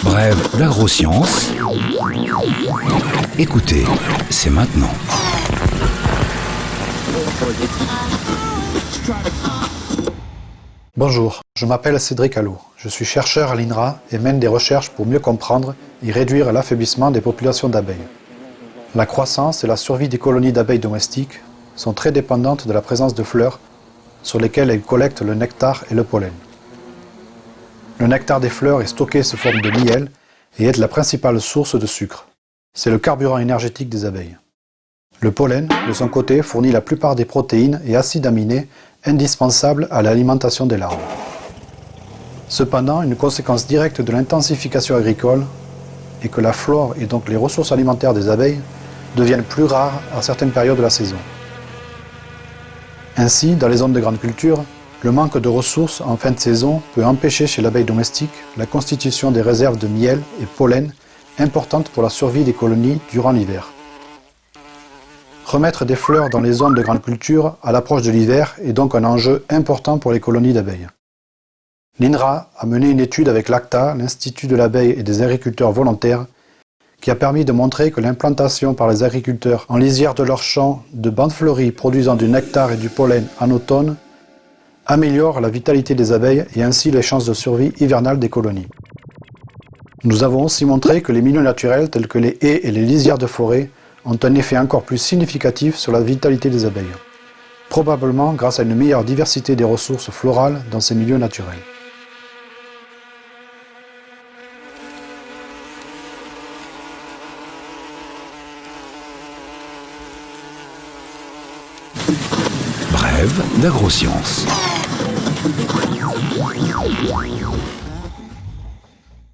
Brève d'agroscience. Écoutez, c'est maintenant. Bonjour, je m'appelle Cédric Allot. Je suis chercheur à l'INRA et mène des recherches pour mieux comprendre et réduire l'affaiblissement des populations d'abeilles. La croissance et la survie des colonies d'abeilles domestiques sont très dépendantes de la présence de fleurs sur lesquelles elles collectent le nectar et le pollen. Le nectar des fleurs est stocké sous forme de miel et est la principale source de sucre. C'est le carburant énergétique des abeilles. Le pollen, de son côté, fournit la plupart des protéines et acides aminés indispensables à l'alimentation des larves. Cependant, une conséquence directe de l'intensification agricole est que la flore et donc les ressources alimentaires des abeilles deviennent plus rares à certaines périodes de la saison. Ainsi, dans les zones de grande culture, le manque de ressources en fin de saison peut empêcher chez l'abeille domestique la constitution des réserves de miel et pollen importantes pour la survie des colonies durant l'hiver. Remettre des fleurs dans les zones de grande culture à l'approche de l'hiver est donc un enjeu important pour les colonies d'abeilles. L'INRA a mené une étude avec l'ACTA, l'Institut de l'abeille et des agriculteurs volontaires, qui a permis de montrer que l'implantation par les agriculteurs en lisière de leurs champs de bandes fleuries produisant du nectar et du pollen en automne améliore la vitalité des abeilles et ainsi les chances de survie hivernale des colonies. Nous avons aussi montré que les milieux naturels tels que les haies et les lisières de forêt ont un effet encore plus significatif sur la vitalité des abeilles, probablement grâce à une meilleure diversité des ressources florales dans ces milieux naturels. Brève d'agroscience.